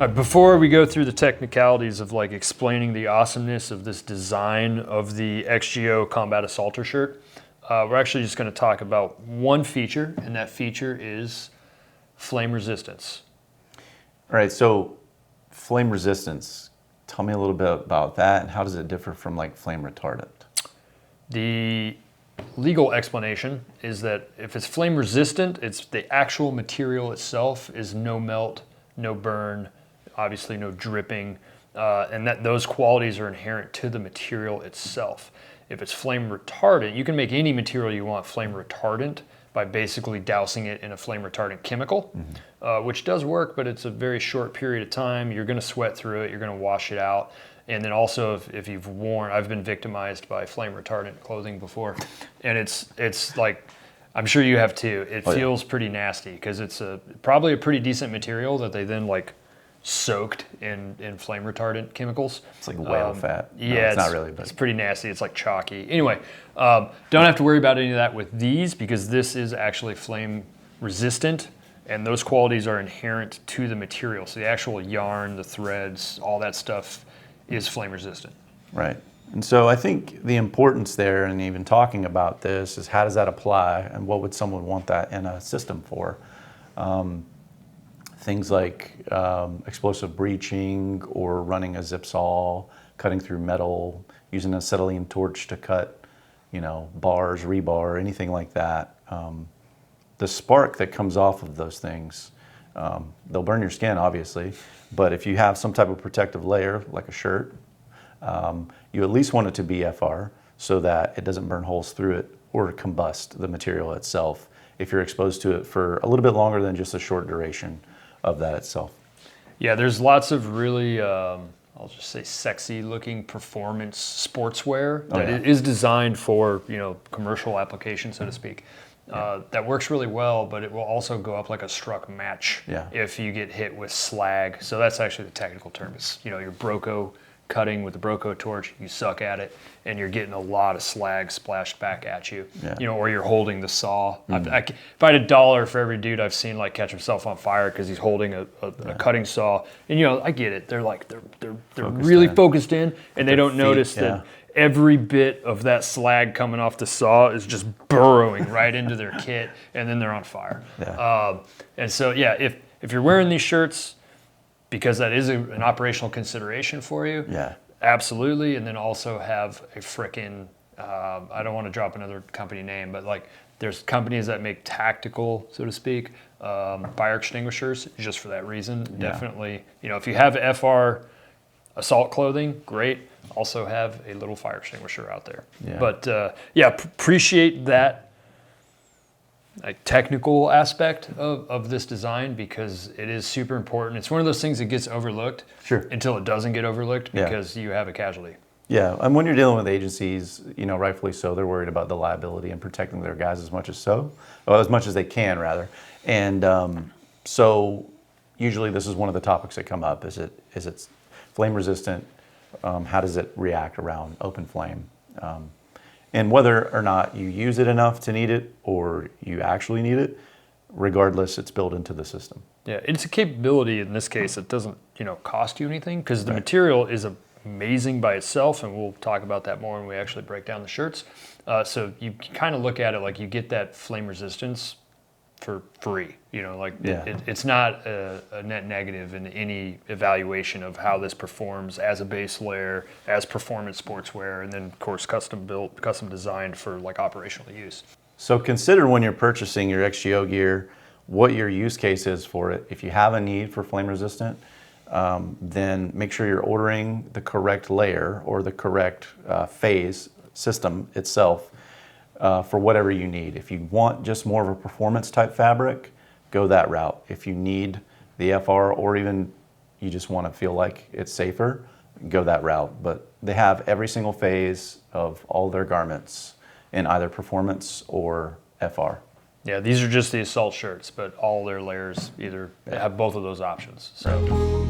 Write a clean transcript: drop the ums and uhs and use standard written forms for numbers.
Before we go through the technicalities of like explaining the awesomeness of this design of the XGO Combat Assaulter shirt, we're actually just going to talk about one feature, and that feature is flame resistance. All right, so flame resistance, tell me a little bit about that and how does it differ from like flame retardant? The legal explanation is that if it's flame resistant, it's the actual material itself is no melt, no burn, obviously no dripping, and that those qualities are inherent to the material itself. If it's flame retardant, you can make any material you want flame retardant by basically dousing it in a flame retardant chemical, which does work, but it's a very short period of time. You're gonna sweat through it, you're gonna wash it out. And then also if you've worn, I've been victimized by flame retardant clothing before, and it's like, I'm sure you have too. It feels pretty nasty because it's probably a pretty decent material that they then like soaked in flame retardant chemicals. It's like whale fat. No, Yeah, it's not really, but it's pretty nasty. It's like chalky. Anyway, don't have to worry about any of that with these because this is actually flame resistant, and those qualities are inherent to the material. So the actual yarn, the threads, all that stuff is flame resistant. Right. And so I think the importance there, and even talking about this, is how does that apply and what would someone want that in a system for? Things like explosive breaching or running a zip saw, cutting through metal, using an acetylene torch to cut, bars, rebar, anything like that. The spark that comes off of those things, they'll burn your skin, obviously, but if you have some type of protective layer, like a shirt, you at least want it to be FR so that it doesn't burn holes through it or combust the material itself if you're exposed to it for a little bit longer than just a short duration of that itself. Yeah, there's lots of really, I'll just say sexy looking performance sportswear that is designed for, commercial application, so to speak. That works really well, but it will also go up like a struck match if you get hit with slag. So that's actually the technical term. It's, your Broco cutting with the Broco torch, you suck at it, and you're getting a lot of slag splashed back at you. Or you're holding the saw. If I had $1 for every dude I've seen like catch himself on fire because he's holding a cutting saw, and I get it. They're like they're really focused in, and they don't notice that every bit of that slag coming off the saw is just burrowing right into their kit, and then they're on fire. And so if you're wearing these shirts, because that is an operational consideration for you, absolutely. And then also have a frickin', I don't want to drop another company name, but like there's companies that make tactical, so to speak, fire extinguishers just for that reason. Definitely, if you have FR assault clothing, great. Also have a little fire extinguisher out there. But appreciate that technical aspect of this design because it is super important. It's one of those things that gets overlooked until it doesn't get overlooked because you have a casualty. Yeah, and when you're dealing with agencies, rightfully so, they're worried about the liability and protecting their guys as much as they can, rather. And so usually this is one of the topics that come up. Is it flame resistant? How does it react around open flame? And whether or not you use it enough to need it or you actually need it, regardless, it's built into the system. Yeah, it's a capability in this case that doesn't, cost you anything because the material is amazing by itself, and we'll talk about that more when we actually break down the shirts. So you kind of look at it like you get that flame resistance for free. It's not a net negative in any evaluation of how this performs as a base layer, as performance sportswear, and then of course custom built, custom designed for like operational use. So consider when you're purchasing your XGO gear, what your use case is for it. If you have a need for flame resistant, then make sure you're ordering the correct layer or the correct phase system itself for whatever you need. If you want just more of a performance type fabric, go that route. If you need the FR or even you just want to feel like it's safer, go that route. But they have every single phase of all their garments in either performance or FR. Yeah, these are just the assault shirts, but all their layers either have both of those options. So.